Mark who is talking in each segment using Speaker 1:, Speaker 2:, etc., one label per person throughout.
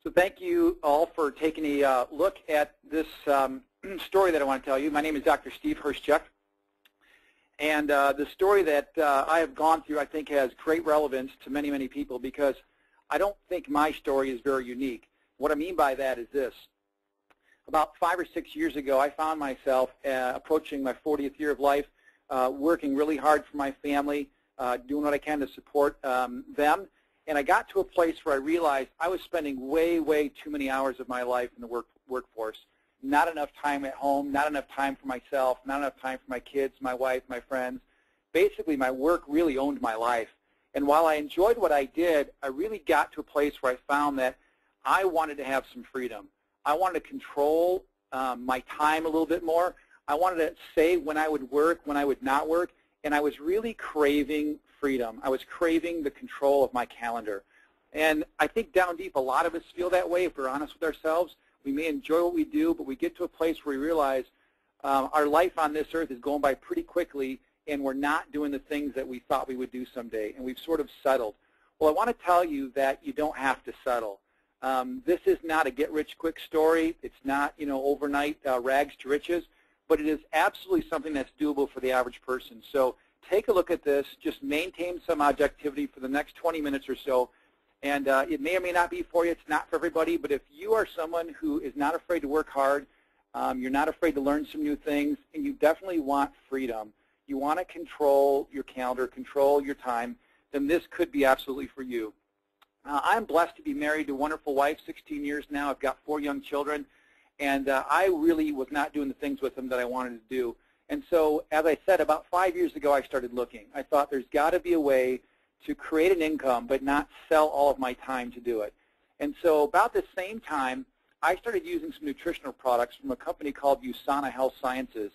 Speaker 1: So thank you all for taking a look at this story that I want to tell you. My name is Dr. Steve Hryszczuk, and the story that I have gone through I think has great relevance to many, many people because I don't think my story is very unique. What I mean by that is this. About 5 or 6 years ago, I found myself approaching my 40th year of life, working really hard for my family, doing what I can to support them. And I got to a place where I realized I was spending way, way too many hours of my life in the workforce. Not enough time at home, not enough time for myself, not enough time for my kids, my wife, my friends. Basically, my work really owned my life. And while I enjoyed what I did, I really got to a place where I found that I wanted to have some freedom. I wanted to control my time a little bit more. I wanted to say when I would work, when I would not work, and I was really craving freedom. I was craving the control of my calendar. And I think down deep, a lot of us feel that way if we're honest with ourselves. We may enjoy what we do, but we get to a place where we realize our life on this earth is going by pretty quickly, and we're not doing the things that we thought we would do someday, and we've sort of settled. Well, I want to tell you that you don't have to settle. This is not a get-rich-quick story. It's not, overnight rags to riches, but it is absolutely something that's doable for the average person. So take a look at this. Just maintain some objectivity for the next 20 minutes or so. And it may or may not be for you. It's not for everybody. But if you are someone who is not afraid to work hard, you're not afraid to learn some new things, and you definitely want freedom, you want to control your calendar, control your time, then this could be absolutely for you. I'm blessed to be married to a wonderful wife, 16 years now. I've got 4 young children. And I really was not doing the things with them that I wanted to do. And so, as I said, about 5 years ago, I started looking. I thought there's got to be a way to create an income but not sell all of my time to do it. And so about the same time, I started using some nutritional products from a company called USANA Health Sciences.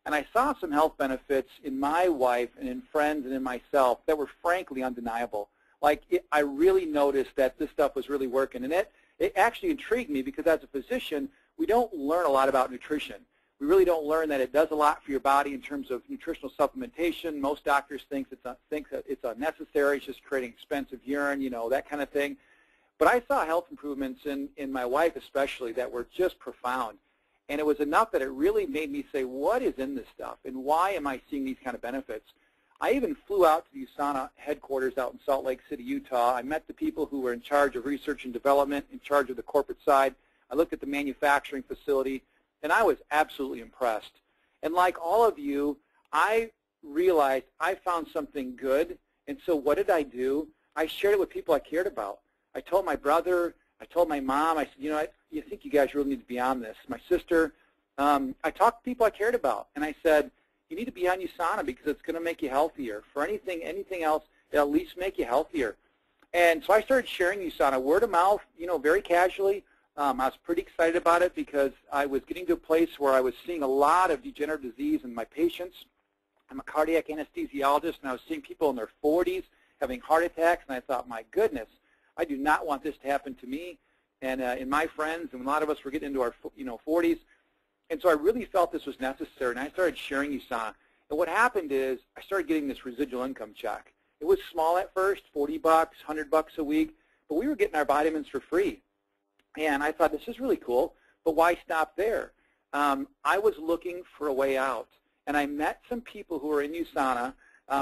Speaker 1: And I saw some health benefits in my wife and in friends and in myself that were frankly undeniable. I really noticed that this stuff was really working. And it actually intrigued me because as a physician, we don't learn a lot about nutrition. We really don't learn that it does a lot for your body in terms of nutritional supplementation. Most doctors think that it's unnecessary. It's just creating expensive urine, that kind of thing. But I saw health improvements in my wife especially that were just profound. And it was enough that it really made me say, what is in this stuff? And why am I seeing these kind of benefits? I even flew out to the USANA headquarters out in Salt Lake City, Utah. I met the people who were in charge of research and development, in charge of the corporate side. I looked at the manufacturing facility, and I was absolutely impressed. And like all of you, I realized I found something good, and so what did I do? I shared it with people I cared about. I told my brother, I told my mom, I said, I think you guys really need to be on this. My sister, I talked to people I cared about, and I said, you need to be on USANA because it's going to make you healthier. For anything else, it'll at least make you healthier. And so I started sharing USANA word of mouth, very casually. I was pretty excited about it because I was getting to a place where I was seeing a lot of degenerative disease in my patients. I'm a cardiac anesthesiologist, and I was seeing people in their 40s having heart attacks, and I thought, my goodness, I do not want this to happen to me and in my friends, and a lot of us were getting into our 40s. And so I really felt this was necessary, and I started sharing USANA. And what happened is I started getting this residual income check. It was small at first, $40, $100 a week, but we were getting our vitamins for free. And I thought, this is really cool, but why stop there? I was looking for a way out, and I met some people who were in USANA,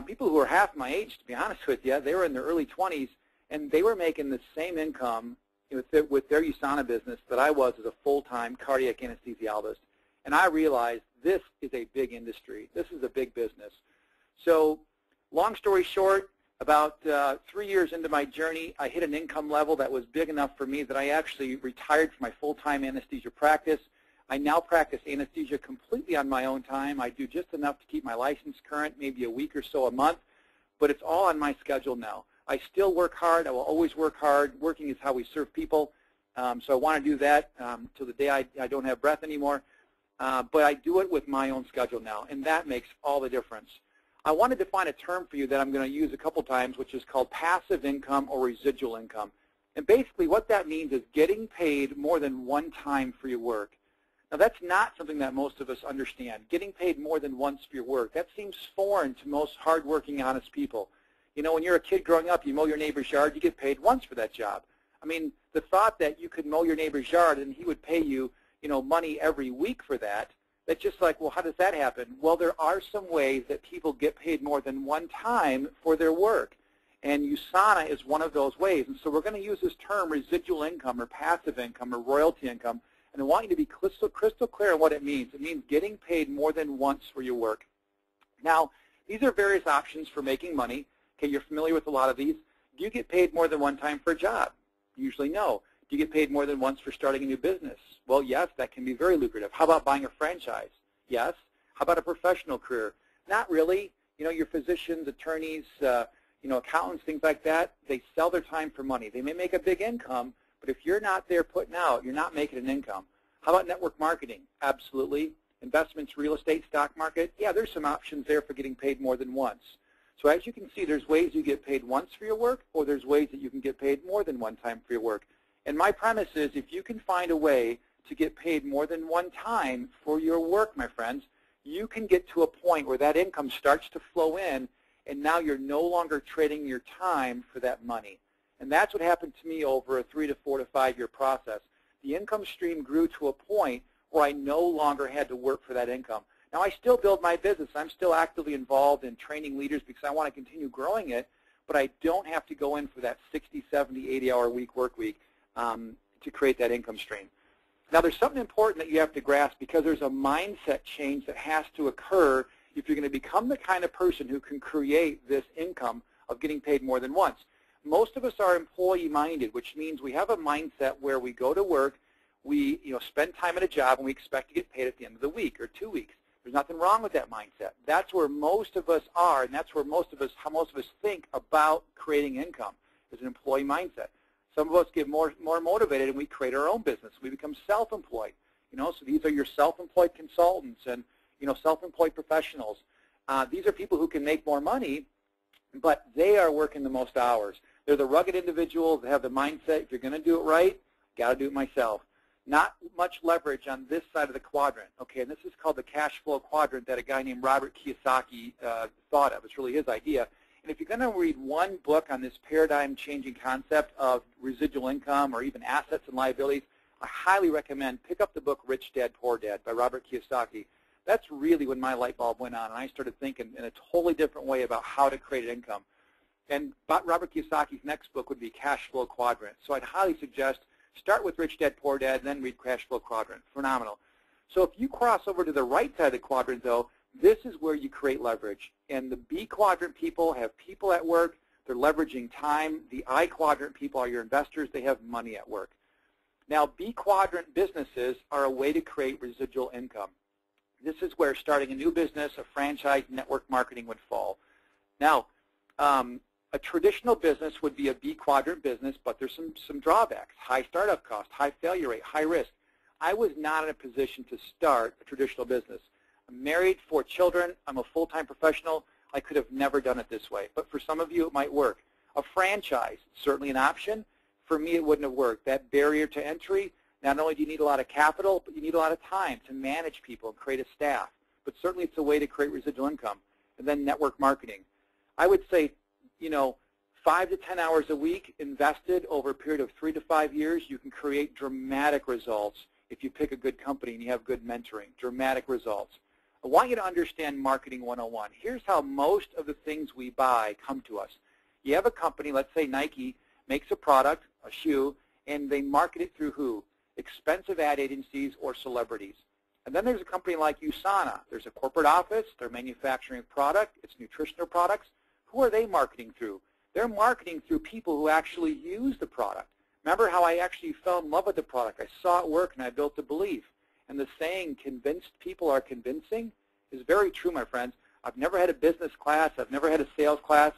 Speaker 1: people who were half my age, to be honest with you. They were in their early 20s, and they were making the same income with their USANA business that I was as a full-time cardiac anesthesiologist. And I realized this is a big industry. This is a big business. So long story short, about 3 years into my journey, I hit an income level that was big enough for me that I actually retired from my full-time anesthesia practice. I now practice anesthesia completely on my own time. I do just enough to keep my license current, maybe a week or so a month, but it's all on my schedule now. I still work hard. I will always work hard. Working is how we serve people. So I want to do that till the day I don't have breath anymore. But I do it with my own schedule now, and that makes all the difference. I want to define a term for you that I'm going to use a couple times, which is called passive income or residual income. And basically what that means is getting paid more than one time for your work. Now that's not something that most of us understand. Getting paid more than once for your work, that seems foreign to most hardworking, honest people. When you're a kid growing up, you mow your neighbor's yard, you get paid once for that job. I mean, the thought that you could mow your neighbor's yard and he would pay you, money every week for that, that's just like, well, how does that happen? Well, there are some ways that people get paid more than one time for their work. And USANA is one of those ways. And so we're going to use this term residual income or passive income or royalty income. And I want you to be crystal clear on what it means. It means getting paid more than once for your work. Now, these are various options for making money. Okay, you're familiar with a lot of these. Do you get paid more than one time for a job? Usually no. Do you get paid more than once for starting a new business? Well, yes, that can be very lucrative. How about buying a franchise? Yes. How about a professional career? Not really. Your physicians, attorneys, accountants, things like that, they sell their time for money. They may make a big income, but if you're not there putting out, you're not making an income. How about network marketing? Absolutely. Investments, real estate, stock market? Yeah, there's some options there for getting paid more than once. So as you can see, there's ways you get paid once for your work, or there's ways that you can get paid more than one time for your work. And my premise is if you can find a way to get paid more than one time for your work, my friends, you can get to a point where that income starts to flow in, and now you're no longer trading your time for that money. And that's what happened to me over a 3 to 4 to 5 year process. The income stream grew to a point where I no longer had to work for that income. Now, I still build my business. I'm still actively involved in training leaders because I want to continue growing it, but I don't have to go in for that 60, 70, 80-hour work week to create that income stream. Now, there's something important that you have to grasp because there's a mindset change that has to occur if you're going to become the kind of person who can create this income of getting paid more than once. Most of us are employee-minded, which means we have a mindset where we go to work, we spend time at a job, and we expect to get paid at the end of the week or 2 weeks. There's nothing wrong with that mindset. That's where most of us are, and that's where how most of us think about creating income, is an employee mindset. Some of us get more motivated, and we create our own business. We become self-employed. So these are your self-employed consultants and self-employed professionals. These are people who can make more money, but they are working the most hours. They're the rugged individuals that have the mindset, if you're going to do it right, got to do it myself. Not much leverage on this side of the quadrant. Okay, and this is called the cash flow quadrant that a guy named Robert Kiyosaki thought of. It's really his idea. And if you're going to read one book on this paradigm-changing concept of residual income or even assets and liabilities, I highly recommend pick up the book Rich Dad, Poor Dad by Robert Kiyosaki. That's really when my light bulb went on, and I started thinking in a totally different way about how to create income. And Robert Kiyosaki's next book would be Cash Flow Quadrant. So I'd highly suggest start with Rich Dad, Poor Dad, then read Cash Flow Quadrant. Phenomenal. So if you cross over to the right side of the quadrant, though, this is where you create leverage. And the B quadrant people have people at work. They're leveraging time. The I quadrant people are your investors. They have money at work. Now, B quadrant businesses are a way to create residual income. This is where starting a new business, a franchise, network marketing would fall. Now, a traditional business would be a B quadrant business, but there's some drawbacks: high startup cost, high failure rate, high risk. I was not in a position to start a traditional business. I'm married, 4 children. I'm a full-time professional. I could have never done it this way. But for some of you, it might work. A franchise, certainly an option. For me, it wouldn't have worked. That barrier to entry, not only do you need a lot of capital, but you need a lot of time to manage people and create a staff. But certainly it's a way to create residual income. And then network marketing. I would say, 5 to 10 hours a week invested over a period of 3 to 5 years, you can create dramatic results if you pick a good company and you have good mentoring, dramatic results. I want you to understand Marketing 101. Here's how most of the things we buy come to us. You have a company, let's say Nike, makes a product, a shoe, and they market it through who? Expensive ad agencies or celebrities. And then there's a company like USANA. There's a corporate office. They're manufacturing a product. It's nutritional products. Who are they marketing through? They're marketing through people who actually use the product. Remember how I actually fell in love with the product. I saw it work and I built a belief. And the saying, convinced people are convincing, is very true, my friends. I've never had a business class. I've never had a sales class.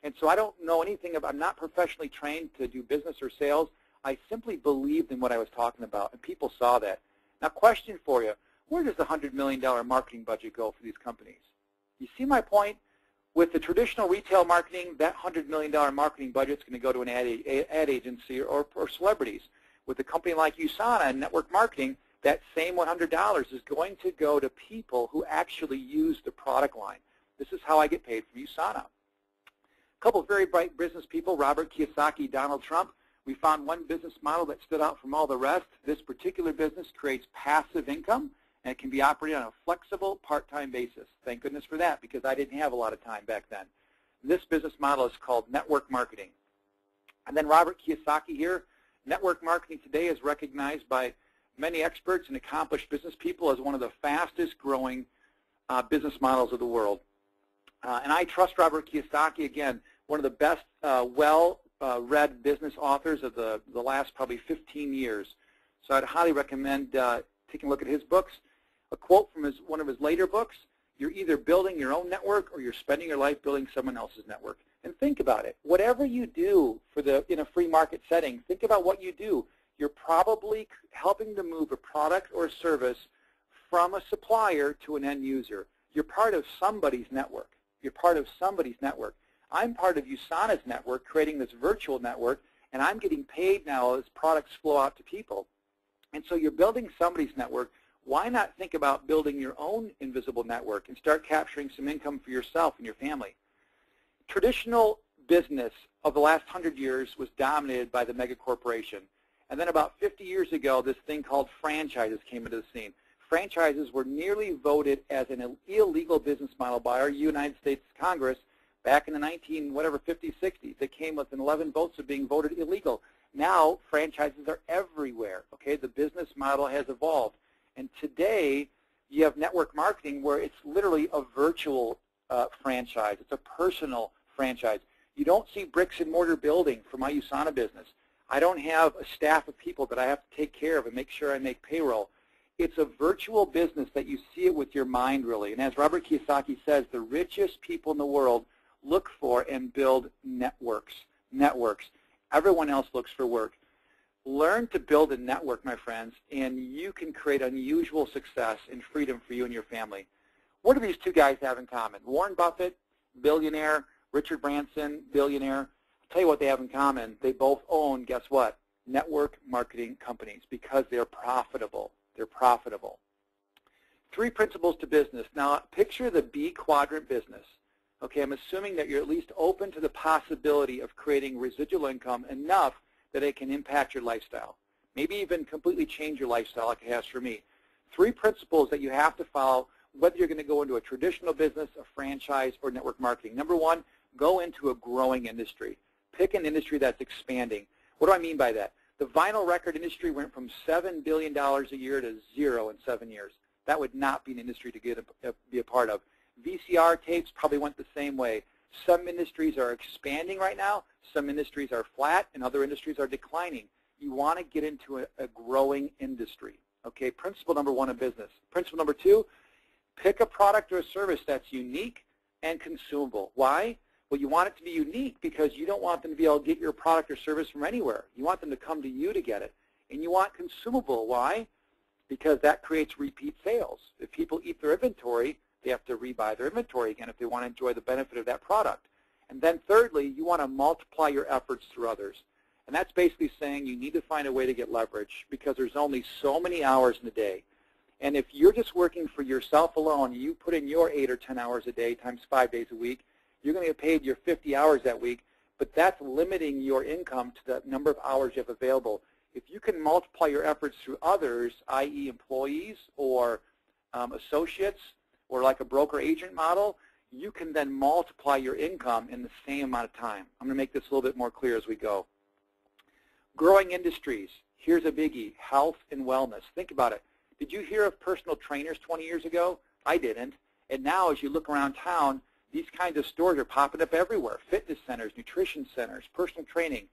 Speaker 1: And so I don't know anything about, I'm not professionally trained to do business or sales. I simply believed in what I was talking about, and people saw that. Now, question for you, where does the $100 million marketing budget go for these companies? You see my point? With the traditional retail marketing, that $100 million marketing budget is going to go to an ad agency or celebrities. With a company like USANA and network marketing, that same $100 is going to go to people who actually use the product line. This is how I get paid from USANA. A couple of very bright business people, Robert Kiyosaki, Donald Trump, We found one business model that stood out from all the rest. This particular business creates passive income, and it can be operated on a flexible part-time basis. Thank goodness for that, because I didn't have a lot of time back then. This business model is called network marketing. And then Robert Kiyosaki here. Network marketing today is recognized by many experts and accomplished business people as one of the fastest growing business models of the world. And I trust Robert Kiyosaki, again, one of the best well-read business authors of the last probably 15 years. So I'd highly recommend taking a look at his books. A quote from one of his later books: you're either building your own network or you're spending your life building someone else's network. And think about it. Whatever you do in a free market setting, think about what you do. You're probably helping to move a product or service from a supplier to an end user. You're part of somebody's network. You're part of somebody's network. I'm part of USANA's network, creating this virtual network, and I'm getting paid now as products flow out to people. And so you're building somebody's network. Why not think about building your own invisible network and start capturing some income for yourself and your family? Traditional business of the last 100 years was dominated by the mega corporation. And then about 50 years ago, this thing called franchises came into the scene. Franchises were nearly voted as an illegal business model by our United States Congress back in the 50s, 60s. They came within 11 votes of being voted illegal. Now, franchises are everywhere. Okay, the business model has evolved. And today, you have network marketing where it's literally a virtual franchise. It's a personal franchise. You don't see bricks and mortar building for my USANA business. I don't have a staff of people that I have to take care of and make sure I make payroll. It's a virtual business that you see it with your mind, really. And as Robert Kiyosaki says, the richest people in the world look for and build networks. Everyone else looks for work. Learn to build a network, my friends, and you can create unusual success and freedom for you and your family. What do these two guys have in common? Warren Buffett, billionaire. Richard Branson, billionaire. I'll tell you what they have in common. They both own, guess what? Network marketing companies, because they're profitable. They're profitable. 3 principles to business. Now, picture the B quadrant business. Okay, I'm assuming that you're at least open to the possibility of creating residual income enough that it can impact your lifestyle. Maybe even completely change your lifestyle like it has for me. 3 principles that you have to follow whether you're going to go into a traditional business, a franchise, or network marketing. Number 1, go into a growing industry. Pick an industry that's expanding. What do I mean by that? The vinyl record industry went from $7 billion a year to 0 in 7 years. That would not be an industry to be a part of. VCR tapes probably went the same way. Some industries are expanding right now. Some industries are flat, and other industries are declining. You want to get into a growing industry. Okay, principle number 1 of business. Principle number 2, pick a product or a service that's unique and consumable. Why? Well, you want it to be unique because you don't want them to be able to get your product or service from anywhere. You want them to come to you to get it. And you want consumable. Why? Because that creates repeat sales. If people eat their inventory, they have to rebuy their inventory again if they want to enjoy the benefit of that product. And then thirdly, you want to multiply your efforts through others. And that's basically saying you need to find a way to get leverage because there's only so many hours in the day. And if you're just working for yourself alone, you put in your 8 or 10 hours a day times 5 days a week, you're going to get paid your 50 hours that week, but that's limiting your income to the number of hours you have available. If you can multiply your efforts through others, i.e. employees or associates or like a broker agent model, you can then multiply your income in the same amount of time. I'm going to make this a little bit more clear as we go. Growing industries. Here's a biggie, health and wellness. Think about it. Did you hear of personal trainers 20 years ago? I didn't. And now as you look around town, these kinds of stores are popping up everywhere. Fitness centers, nutrition centers, personal training.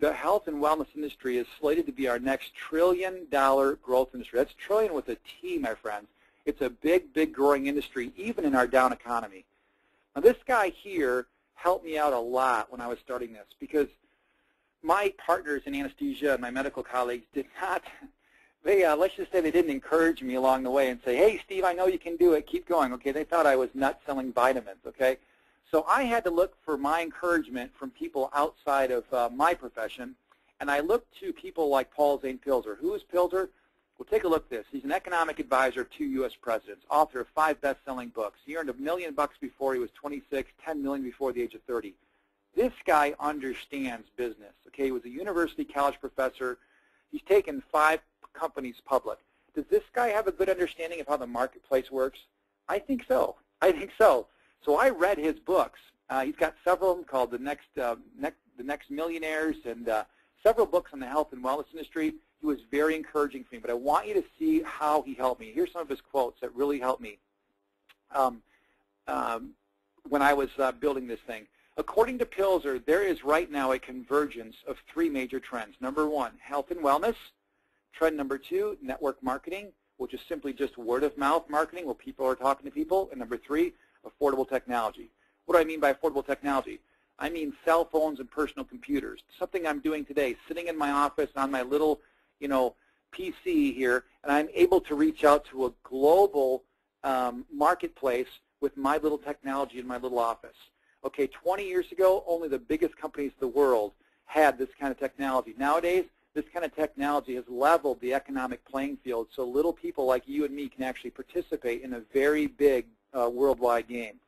Speaker 1: The health and wellness industry is slated to be our next trillion-dollar growth industry. That's trillion with a T, my friends. It's a big, big growing industry, even in our down economy. Now, this guy here helped me out a lot when I was starting this because my partners in anesthesia and my medical colleagues did not, let's just say they didn't encourage me along the way and say, hey, Steve, I know you can do it. Keep going. Okay, they thought I was nuts selling vitamins. Okay, so I had to look for my encouragement from people outside of my profession, and I looked to people like Paul Zane Pilzer. Who is Pilzer? Well, take a look at this. He's an economic advisor to 2 U.S. presidents, author of 5 best-selling books. He earned $1 million before he was 26, $10 million before the age of 30. This guy understands business. Okay, he was a university college professor. He's taken 5 companies public. Does this guy have a good understanding of how the marketplace works? I think so. I think so. So I read his books. He's got several of them called The Next Millionaires and several books on the health and wellness industry. He was very encouraging for me, but I want you to see how he helped me. Here's some of his quotes that really helped me when I was building this thing. According to Pilzer, there is right now a convergence of 3 major trends. Number 1, health and wellness. Trend number 2, network marketing, which is simply just word-of-mouth marketing where people are talking to people. And number 3, affordable technology. What do I mean by affordable technology? I mean cell phones and personal computers. Something I'm doing today, sitting in my office on my little, PC here, and I'm able to reach out to a global marketplace with my little technology in my little office. Okay, 20 years ago, only the biggest companies in the world had this kind of technology. Nowadays, this kind of technology has leveled the economic playing field so little people like you and me can actually participate in a very big worldwide game.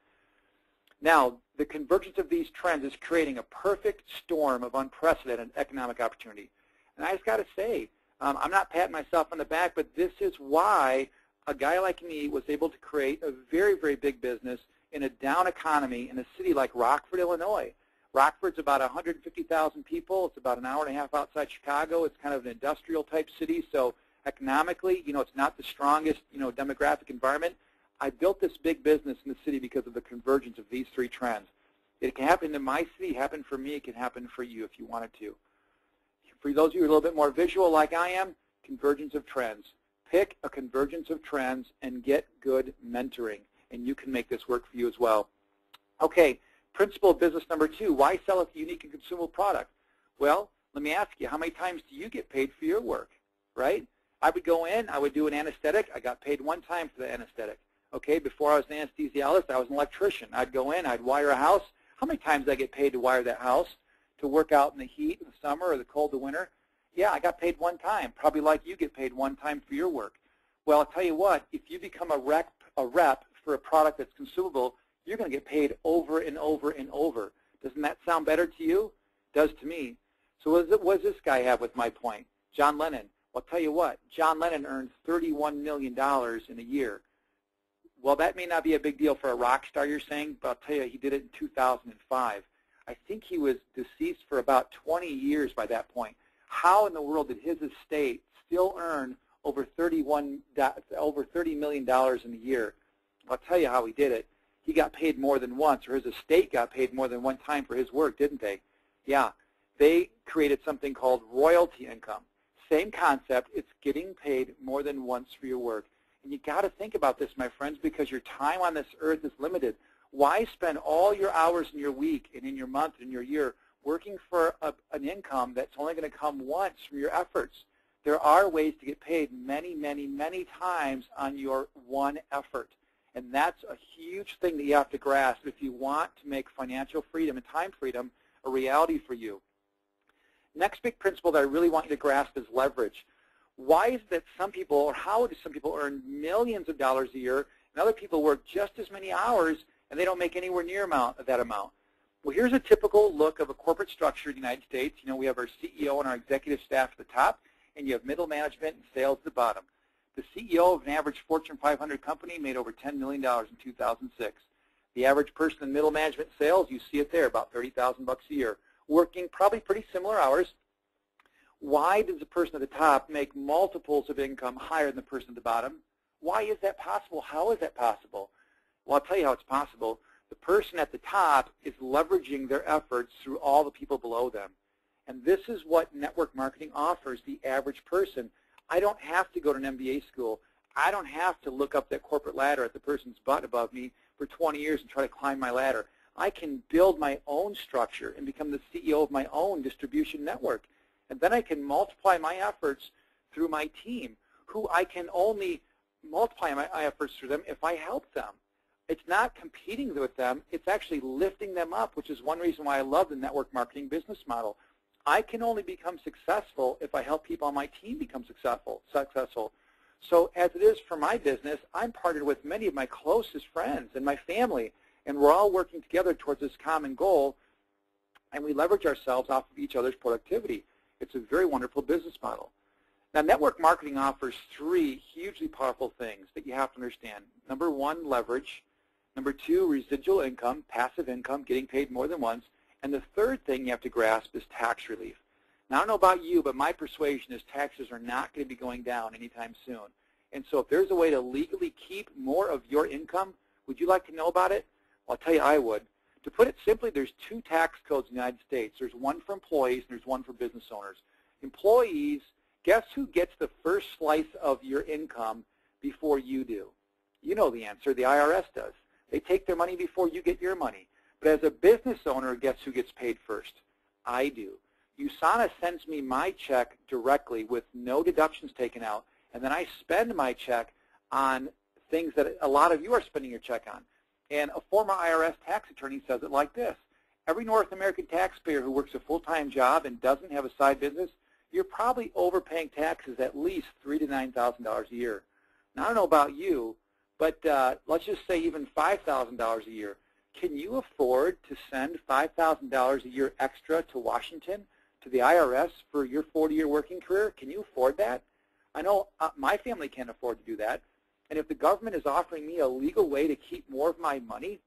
Speaker 1: Now, the convergence of these trends is creating a perfect storm of unprecedented economic opportunity. And I just got to say, I'm not patting myself on the back, but this is why a guy like me was able to create a very, very big business in a down economy in a city like Rockford, Illinois. Rockford's about 150,000 people. It's about an hour and a half outside Chicago. It's kind of an industrial type city, so economically, it's not the strongest, demographic environment. I built this big business in the city because of the convergence of these 3 trends. It can happen in my city, happen for me, it can happen for you if you wanted to. For those of you who are a little bit more visual like I am, convergence of trends. Pick a convergence of trends and get good mentoring, and you can make this work for you as well. Okay, principle of business number 2, why sell a unique and consumable product? Well, let me ask you, how many times do you get paid for your work, right? I would go in, I would do an anesthetic, I got paid 1 time for the anesthetic. Okay, before I was an anesthesiologist, I was an electrician. I'd go in, I'd wire a house. How many times did I get paid to wire that house, to work out in the heat of the summer or the cold of winter? Yeah, I got paid 1 time, probably like you get paid 1 time for your work. Well, I'll tell you what, if you become a rep for a product that's consumable, you're going to get paid over and over and over. Doesn't that sound better to you? It does to me. So what does this guy have with my point? John Lennon. Well, I'll tell you what, John Lennon earned $31 million in a year. Well, that may not be a big deal for a rock star, you're saying, but I'll tell you, he did it in 2005. I think he was deceased for about 20 years by that point. How in the world did his estate still earn over $30 million in a year? I'll tell you how he did it. He got paid more than once, or his estate got paid more than 1 time for his work, didn't they? Yeah. They created something called royalty income. Same concept. It's getting paid more than once for your work. And you got to think about this, my friends, because your time on this earth is limited. Why spend all your hours in your week and in your month and in your year working for an income that's only going to come once from your efforts? There are ways to get paid many, many, many times on your one effort. And that's a huge thing that you have to grasp if you want to make financial freedom and time freedom a reality for you. Next big principle that I really want you to grasp is leverage. Why is it that some people, or how do some people earn millions of dollars a year, and other people work just as many hours, and they don't make anywhere near that amount? Well, here's a typical look of a corporate structure in the United States. We have our CEO and our executive staff at the top, and you have middle management and sales at the bottom. The CEO of an average Fortune 500 company made over $10 million in 2006. The average person in middle management sales, you see it there, about $30,000 a year, working probably pretty similar hours. Why does the person at the top make multiples of income higher than the person at the bottom? Why is that possible? How is that possible? Well, I'll tell you how it's possible. The person at the top is leveraging their efforts through all the people below them. And this is what network marketing offers the average person. I don't have to go to an MBA school. I don't have to look up that corporate ladder at the person's butt above me for 20 years and try to climb my ladder. I can build my own structure and become the CEO of my own distribution network. And then I can multiply my efforts through my team, who I can only multiply my efforts through them if I help them. It's not competing with them. It's actually lifting them up, which is one reason why I love the network marketing business model. I can only become successful if I help people on my team become successful. So as it is for my business, I'm partnered with many of my closest friends and my family, and we're all working together towards this common goal and we leverage ourselves off of each other's productivity. It's a very wonderful business model. Now, network marketing offers three hugely powerful things that you have to understand. Number one, leverage. Number two, residual income, passive income, getting paid more than once. And the third thing you have to grasp is tax relief. Now, I don't know about you, but my persuasion is taxes are not going to be going down anytime soon. And so if there's a way to legally keep more of your income, would you like to know about it? Well, I'll tell you I would. To put it simply, there's two tax codes in the United States. There's one for employees and there's one for business owners. Employees, guess who gets the first slice of your income before you do? You know the answer. The IRS does. They take their money before you get your money. But as a business owner, guess who gets paid first? I do. USANA sends me my check directly with no deductions taken out, and then I spend my check on things that a lot of you are spending your check on. And a former IRS tax attorney says it like this. Every North American taxpayer who works a full-time job and doesn't have a side business, you're probably overpaying taxes at least $3,000 to $9,000 a year. Now, I don't know about you, but let's just say even $5,000 a year. Can you afford to send $5,000 a year extra to Washington, to the IRS for your 40-year working career? Can you afford that? I know my family can't afford to do that. And if the government is offering me a legal way to keep more of my money,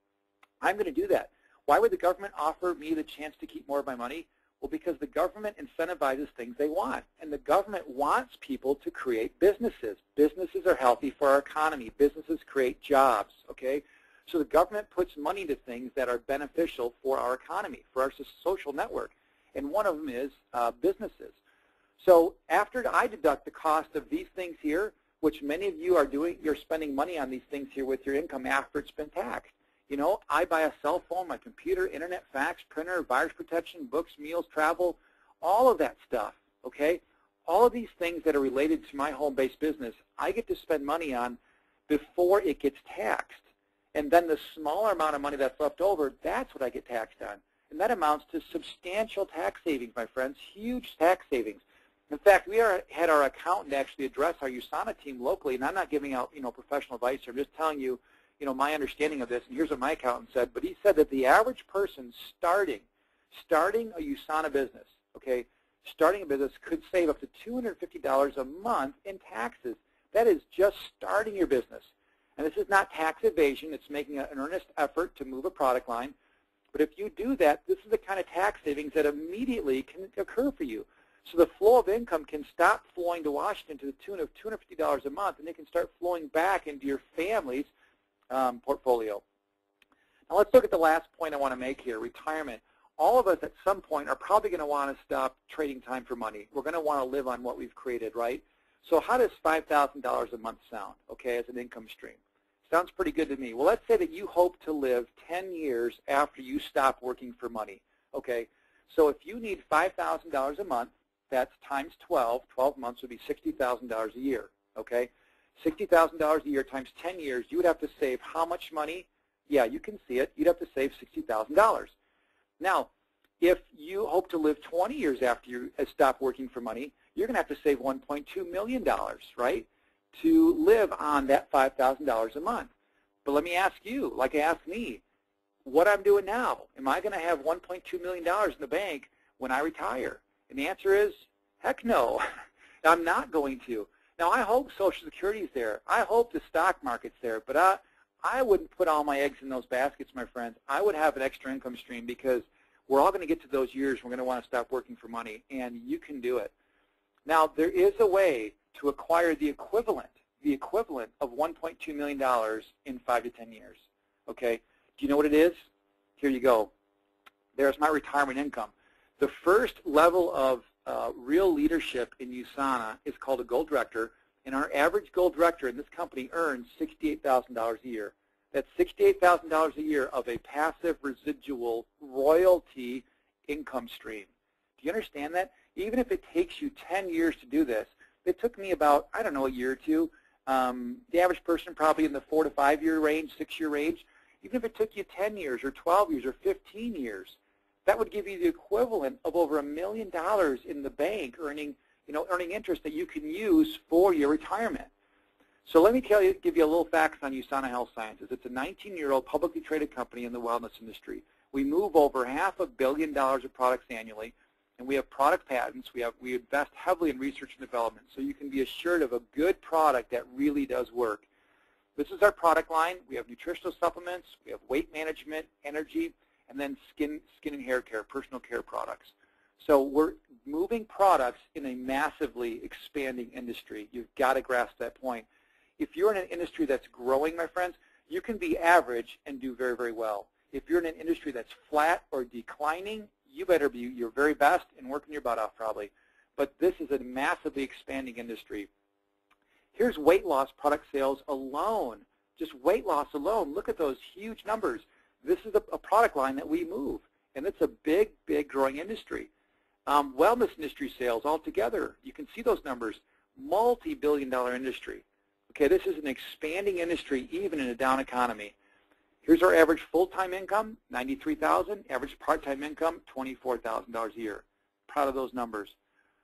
Speaker 1: I'm going to do that. Why would the government offer me the chance to keep more of my money? Well, because the government incentivizes things they want. And the government wants people to create businesses. Businesses are healthy for our economy. Businesses create jobs, okay? So the government puts money into things that are beneficial for our economy, for our social network. And one of them is businesses. So after I deduct the cost of these things here, which many of you are doing, you're spending money on these things here with your income after it's been taxed. You know, I buy a cell phone, my computer, internet, fax, printer, virus protection, books, meals, travel, all of that stuff, okay? All of these things that are related to my home-based business, I get to spend money on before it gets taxed. And then the smaller amount of money that's left over, that's what I get taxed on. And that amounts to substantial tax savings, my friends, huge tax savings. In fact, we had our accountant actually address our USANA team locally, and I'm not giving out, professional advice. I'm just telling you, my understanding of this. And here's what my accountant said. But he said that the average person starting a USANA business, okay, starting a business could save up to $250 a month in taxes. That is just starting your business. And this is not tax evasion. It's making an earnest effort to move a product line. But if you do that, this is the kind of tax savings that immediately can occur for you. So the flow of income can stop flowing to Washington to the tune of $250 a month, and it can start flowing back into your family's portfolio. Now let's look at the last point I want to make here, retirement. All of us at some point are probably going to want to stop trading time for money. We're going to want to live on what we've created, right? So how does $5,000 a month sound, okay, as an income stream? Sounds pretty good to me. Well, let's say that you hope to live 10 years after you stop working for money, okay? So if you need $5,000 a month, that's times 12. 12 months would be $60,000 a year, okay? $60,000 a year times 10 years, you would have to save how much money? Yeah, you can see it. You'd have to save $60,000. Now, if you hope to live 20 years after you stop working for money, you're going to have to save $1.2 million, right, to live on that $5,000 a month. But let me ask you, like I asked me, what I'm doing now. Am I going to have $1.2 million in the bank when I retire? And the answer is, heck no. I'm not going to. Now, I hope Social Security is there. I hope the stock market's there. But I wouldn't put all my eggs in those baskets, my friends. I would have an extra income stream because we're all going to get to those years we're going to want to stop working for money, and you can do it. Now, there is a way to acquire the equivalent of $1.2 million in 5 to 10 years. Okay? Do you know what it is? Here you go. There's my retirement income. The first level of real leadership in USANA is called a gold director, and our average gold director in this company earns $68,000 a year. That's $68,000 a year of a passive residual royalty income stream. Do you understand that? Even if it takes you 10 years to do this, it took me about, I don't know, a year or two. The average person probably in the 4 to 5 year range, 6 year range. Even if it took you 10 years or 12 years or 15 years, that would give you the equivalent of over $1 million in the bank earning interest that you can use for your retirement. So let me give you a little facts on USANA Health Sciences. It's a 19-year-old publicly traded company in the wellness industry. We move over $500 million of products annually, and we have product patents. We invest heavily in research and development, so you can be assured of a good product that really does work. This is our product line. We have nutritional supplements, we have weight management, energy, and then skin and hair care, personal care products. So we're moving products in a massively expanding industry. You've got to grasp that point. If you're in an industry that's growing, my friends, you can be average and do very, very well. If you're in an industry that's flat or declining, you better be your very best and working your butt off probably. But this is a massively expanding industry. Here's weight loss product sales alone. Just weight loss alone. Look at those huge numbers. This is a product line that we move, and it's a big, big growing industry. Wellness industry sales altogether, you can see those numbers, multi-billion-dollar industry. Okay, this is an expanding industry even in a down economy. Here's our average full-time income, $93,000. Average part-time income, $24,000 a year. Proud of those numbers.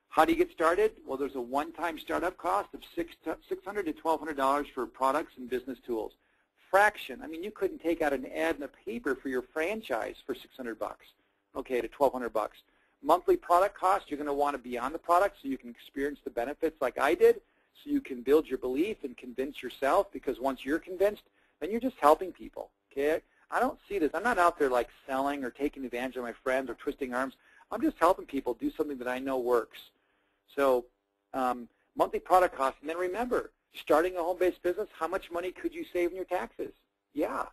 Speaker 1: How do you get started? Well, there's a one-time startup cost of $600 to $1,200 for products and business tools. Fraction. I mean, you couldn't take out an ad in the paper for your franchise for $600, okay, to $1,200. Monthly product cost, you're going to want to be on the product so you can experience the benefits like I did, so you can build your belief and convince yourself, because once you're convinced, then you're just helping people, okay? I don't see this. I'm not out there like selling or taking advantage of my friends or twisting arms. I'm just helping people do something that I know works. So monthly product cost, and then remember, starting a home-based business, how much money could you save in your taxes? Yeah,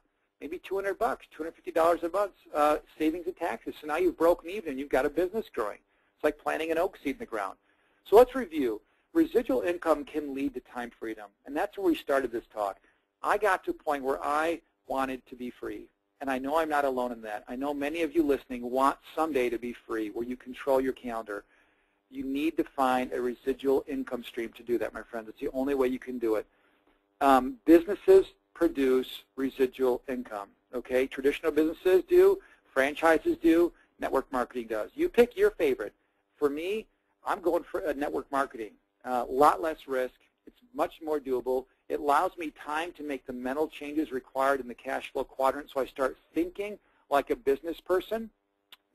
Speaker 1: maybe $200, $250 a month savings in taxes. So now you've broken even and you've got a business growing. It's like planting an oak seed in the ground. So let's review. Residual income can lead to time freedom, and that's where we started this talk. I got to a point where I wanted to be free, and I know I'm not alone in that. I know many of you listening want someday to be free, where you control your calendar. You need to find a residual income stream to do that, my friends. It's the only way you can do it. Businesses produce residual income, okay? Traditional businesses do, franchises do, network marketing does. You pick your favorite. For me, I'm going for network marketing. A lot less risk. It's much more doable. It allows me time to make the mental changes required in the cash flow quadrant, so I start thinking like a business person,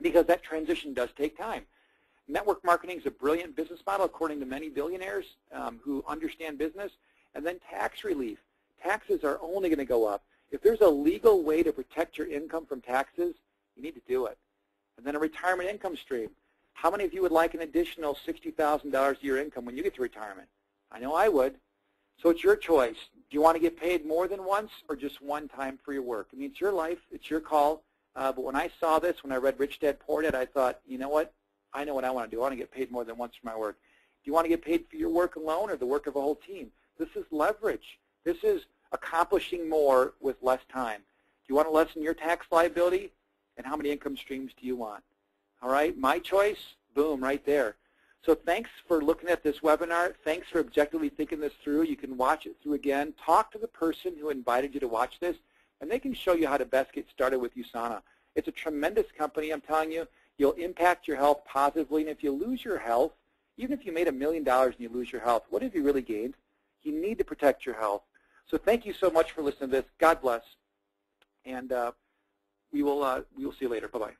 Speaker 1: because that transition does take time. Network marketing is a brilliant business model according to many billionaires who understand business. And then tax relief. Taxes are only going to go up. If there's a legal way to protect your income from taxes, you need to do it. And then a retirement income stream. How many of you would like an additional $60,000 a year income when you get to retirement? I know I would. So it's your choice. Do you want to get paid more than once or just one time for your work? I mean, it's your life. It's your call. But when I saw this, when I read Rich Dad Poor Dad, I thought, you know what? I know what I want to do. I want to get paid more than once for my work. Do you want to get paid for your work alone or the work of a whole team? This is leverage. This is accomplishing more with less time. Do you want to lessen your tax liability? And how many income streams do you want? All right, my choice, boom, right there. So thanks for looking at this webinar. Thanks for objectively thinking this through. You can watch it through again. Talk to the person who invited you to watch this, and they can show you how to best get started with USANA. It's a tremendous company, I'm telling you. You'll impact your health positively, and if you lose your health, even if you made $1 million and you lose your health, what have you really gained? You need to protect your health. So thank you so much for listening to this. God bless, and we will see you later. Bye-bye.